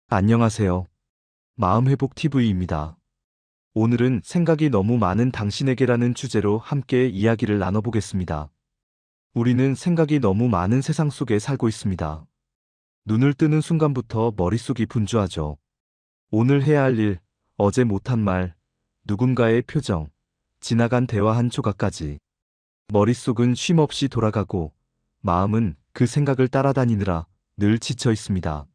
안녕하세요. 마음회복TV입니다. 오늘은 생각이 너무 많은 당신에게라는 주제로 함께 이야기를 나눠보겠습니다. 우리는 생각이 너무 많은 세상 속에 살고 있습니다. 눈을 뜨는 순간부터 머릿속이 분주하죠. 오늘 해야 할 일, 어제 못한 말, 누군가의 표정, 지나간 대화 한 조각까지. 머릿속은 쉼없이 돌아가고 마음은 그 생각을 따라다니느라 늘 지쳐 있습니다.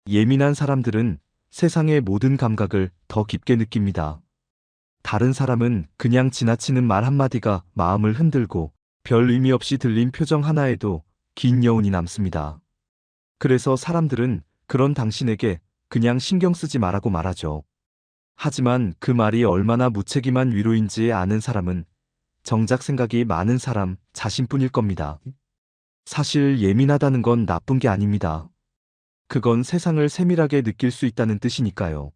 예민한 사람들은 세상의 모든 감각을 더 깊게 느낍니다. 다른 사람은 그냥 지나치는 말 한마디가 마음을 흔들고 별 의미 없이 들린 표정 하나에도 긴 여운이 남습니다. 그래서 사람들은 그런 당신에게 그냥 신경 쓰지 말라고 말하죠. 하지만 그 말이 얼마나 무책임한 위로인지 아는 사람은 정작 생각이 많은 사람 자신뿐일 겁니다. 사실 예민하다는 건 나쁜 게 아닙니다. 그건 세상을 세밀하게 느낄 수 있다는 뜻이니까요.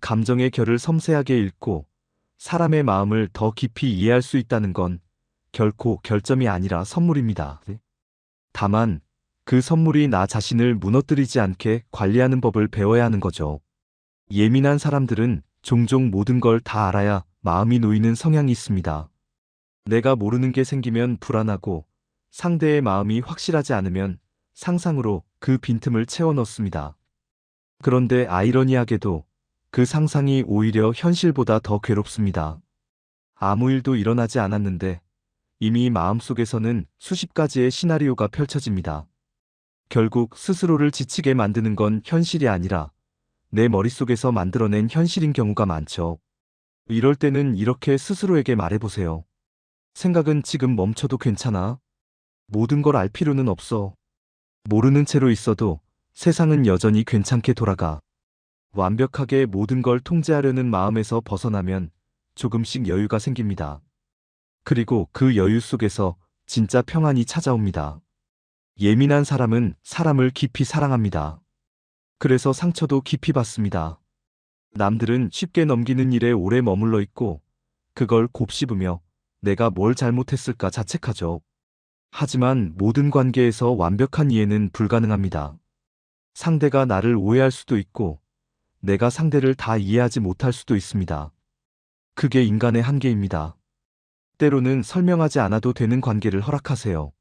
감정의 결을 섬세하게 읽고 사람의 마음을 더 깊이 이해할 수 있다는 건 결코 결점이 아니라 선물입니다. 다만 그 선물이 나 자신을 무너뜨리지 않게 관리하는 법을 배워야 하는 거죠. 예민한 사람들은 종종 모든 걸 다 알아야 마음이 놓이는 성향이 있습니다. 내가 모르는 게 생기면 불안하고 상대의 마음이 확실하지 않으면 상상으로 그 빈틈을 채워 넣습니다. 그런데 아이러니하게도 그 상상이 오히려 현실보다 더 괴롭습니다. 아무 일도 일어나지 않았는데 이미 마음속에서는 수십 가지의 시나리오가 펼쳐집니다. 결국 스스로를 지치게 만드는 건 현실이 아니라 내 머릿속에서 만들어낸 현실인 경우가 많죠. 이럴 때는 이렇게 스스로에게 말해보세요. 생각은 지금 멈춰도 괜찮아. 모든 걸 알 필요는 없어. 모르는 채로 있어도 세상은 여전히 괜찮게 돌아가. 완벽하게 모든 걸 통제하려는 마음에서 벗어나면 조금씩 여유가 생깁니다. 그리고 그 여유 속에서 진짜 평안이 찾아옵니다. 예민한 사람은 사람을 깊이 사랑합니다. 그래서 상처도 깊이 받습니다. 남들은 쉽게 넘기는 일에 오래 머물러 있고 그걸 곱씹으며 내가 뭘 잘못했을까 자책하죠. 하지만 모든 관계에서 완벽한 이해는 불가능합니다. 상대가 나를 오해할 수도 있고 내가 상대를 다 이해하지 못할 수도 있습니다. 그게 인간의 한계입니다. 때로는 설명하지 않아도 되는 관계를 허락하세요.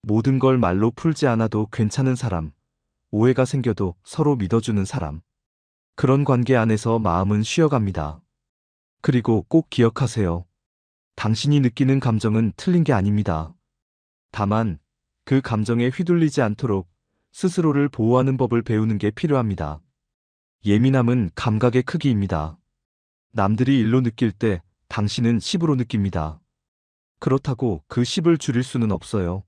모든 걸 말로 풀지 않아도 괜찮은 사람, 오해가 생겨도 서로 믿어주는 사람. 그런 관계 안에서 마음은 쉬어갑니다. 그리고 꼭 기억하세요. 당신이 느끼는 감정은 틀린 게 아닙니다. 다만 그 감정에 휘둘리지 않도록 스스로를 보호하는 법을 배우는 게 필요합니다. 예민함은 감각의 크기입니다. 남들이 1로 느낄 때 당신은 10으로 느낍니다. 그렇다고 그 10을 줄일 수는 없어요.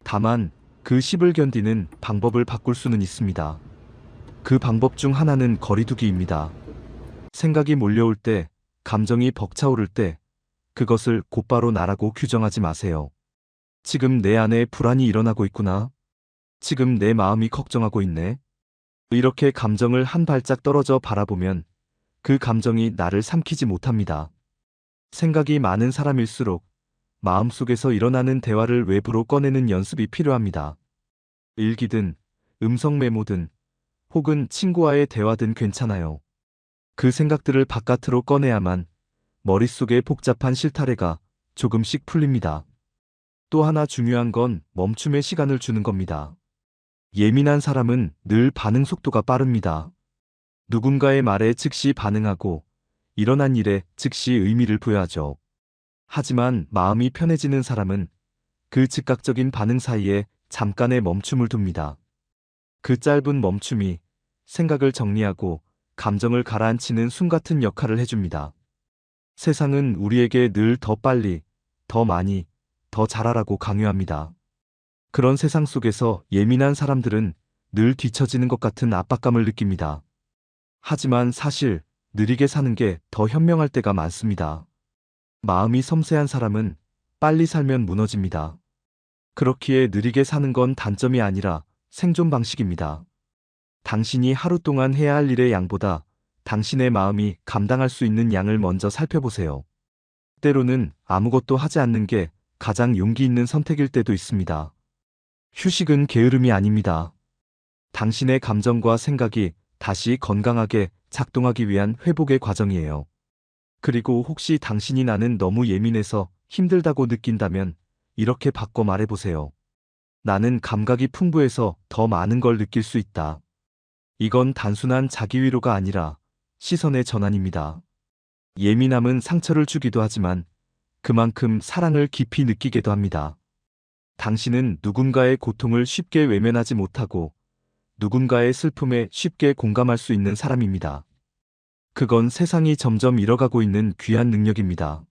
다만 그 10을 견디는 방법을 바꿀 수는 있습니다. 그 방법 중 하나는 거리두기입니다. 생각이 몰려올 때, 감정이 벅차오를 때 그것을 곧바로 나라고 규정하지 마세요. 지금 내 안에 불안이 일어나고 있구나. 지금 내 마음이 걱정하고 있네. 이렇게 감정을 한 발짝 떨어져 바라보면 그 감정이 나를 삼키지 못합니다. 생각이 많은 사람일수록 마음속에서 일어나는 대화를 외부로 꺼내는 연습이 필요합니다. 일기든, 음성 메모든, 혹은 친구와의 대화든 괜찮아요. 그 생각들을 바깥으로 꺼내야만 머릿속의 복잡한 실타래가 조금씩 풀립니다. 또 하나 중요한 건 멈춤의 시간을 주는 겁니다. 예민한 사람은 늘 반응 속도가 빠릅니다. 누군가의 말에 즉시 반응하고 일어난 일에 즉시 의미를 부여하죠. 하지만 마음이 편해지는 사람은 그 즉각적인 반응 사이에 잠깐의 멈춤을 둡니다. 그 짧은 멈춤이 생각을 정리하고 감정을 가라앉히는 숨 같은 역할을 해줍니다. 세상은 우리에게 늘 더 빨리, 더 많이, 더 잘하라고 강요합니다. 그런 세상 속에서 예민한 사람들은 늘 뒤처지는 것 같은 압박감을 느낍니다. 하지만 사실 느리게 사는 게 더 현명할 때가 많습니다. 마음이 섬세한 사람은 빨리 살면 무너집니다. 그렇기에 느리게 사는 건 단점이 아니라 생존 방식입니다. 당신이 하루 동안 해야 할 일의 양보다 당신의 마음이 감당할 수 있는 양을 먼저 살펴보세요. 때로는 아무것도 하지 않는 게 가장 용기 있는 선택일 때도 있습니다. 휴식은 게으름이 아닙니다. 당신의 감정과 생각이 다시 건강하게 작동하기 위한 회복의 과정이에요. 그리고 혹시 당신이 나는 너무 예민해서 힘들다고 느낀다면 이렇게 바꿔 말해보세요. 나는 감각이 풍부해서 더 많은 걸 느낄 수 있다. 이건 단순한 자기 위로가 아니라 시선의 전환입니다. 예민함은 상처를 주기도 하지만 그만큼 사랑을 깊이 느끼게도 합니다. 당신은 누군가의 고통을 쉽게 외면하지 못하고 누군가의 슬픔에 쉽게 공감할 수 있는 사람입니다. 그건 세상이 점점 잃어가고 있는 귀한 능력입니다.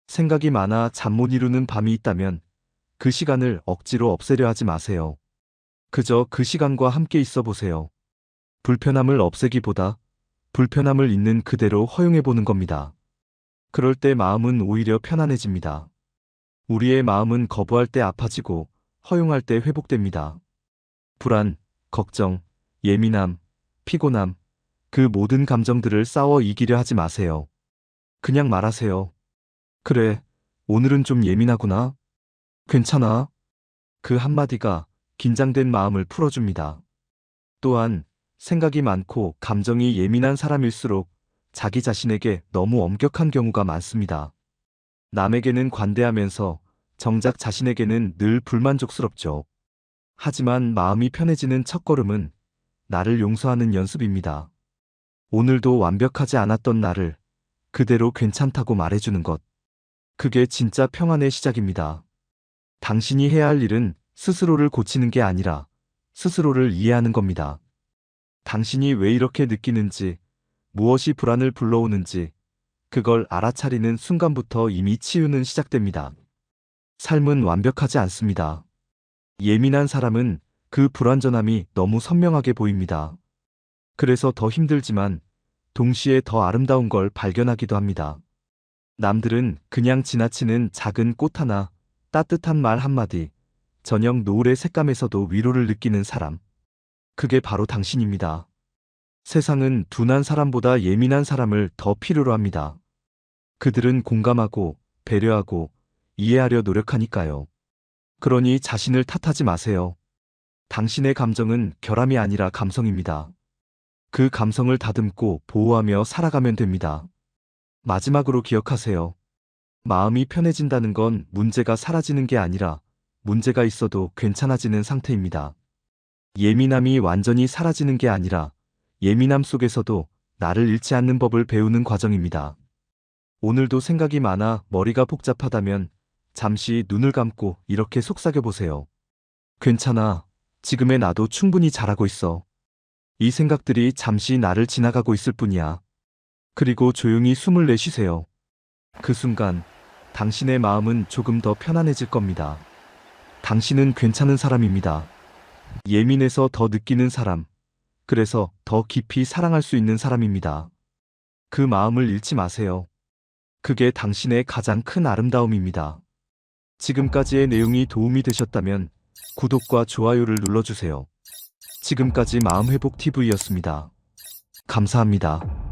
생각이 많아 잠 못 이루는 밤이 있다면 그 시간을 억지로 없애려 하지 마세요. 그저 그 시간과 함께 있어 보세요. 불편함을 없애기보다 불편함을 있는 그대로 허용해 보는 겁니다. 그럴 때 마음은 오히려 편안해집니다. 우리의 마음은 거부할 때 아파지고 허용할 때 회복됩니다. 불안, 걱정, 예민함, 피곤함, 그 모든 감정들을 싸워 이기려 하지 마세요. 그냥 말하세요. 그래, 오늘은 좀 예민하구나. 괜찮아. 그 한마디가 긴장된 마음을 풀어줍니다. 또한 생각이 많고 감정이 예민한 사람일수록 자기 자신에게 너무 엄격한 경우가 많습니다. 남에게는 관대하면서 정작 자신에게는 늘 불만족스럽죠. 하지만 마음이 편해지는 첫걸음은 나를 용서하는 연습입니다. 오늘도 완벽하지 않았던 나를 그대로 괜찮다고 말해주는 것. 그게 진짜 평안의 시작입니다. 당신이 해야 할 일은 스스로를 고치는 게 아니라 스스로를 이해하는 겁니다. 당신이 왜 이렇게 느끼는지, 무엇이 불안을 불러오는지, 그걸 알아차리는 순간부터 이미 치유는 시작됩니다. 삶은 완벽하지 않습니다. 예민한 사람은 그 불완전함이 너무 선명하게 보입니다. 그래서 더 힘들지만 동시에 더 아름다운 걸 발견하기도 합니다. 남들은 그냥 지나치는 작은 꽃 하나, 따뜻한 말 한마디, 저녁 노을의 색감에서도 위로를 느끼는 사람. 그게 바로 당신입니다. 세상은 둔한 사람보다 예민한 사람을 더 필요로 합니다. 그들은 공감하고 배려하고 이해하려 노력하니까요. 그러니 자신을 탓하지 마세요. 당신의 감정은 결함이 아니라 감성입니다. 그 감성을 다듬고 보호하며 살아가면 됩니다. 마지막으로 기억하세요. 마음이 편해진다는 건 문제가 사라지는 게 아니라 문제가 있어도 괜찮아지는 상태입니다. 예민함이 완전히 사라지는 게 아니라 예민함 속에서도 나를 잃지 않는 법을 배우는 과정입니다. 오늘도 생각이 많아 머리가 복잡하다면 잠시 눈을 감고 이렇게 속삭여 보세요. 괜찮아. 지금의 나도 충분히 잘하고 있어. 이 생각들이 잠시 나를 지나가고 있을 뿐이야. 그리고 조용히 숨을 내쉬세요. 그 순간 당신의 마음은 조금 더 편안해질 겁니다. 당신은 괜찮은 사람입니다. 예민해서 더 느끼는 사람, 그래서 더 깊이 사랑할 수 있는 사람입니다. 그 마음을 잃지 마세요. 그게 당신의 가장 큰 아름다움입니다. 지금까지의 내용이 도움이 되셨다면 구독과 좋아요를 눌러주세요. 지금까지 마음회복TV였습니다. 감사합니다.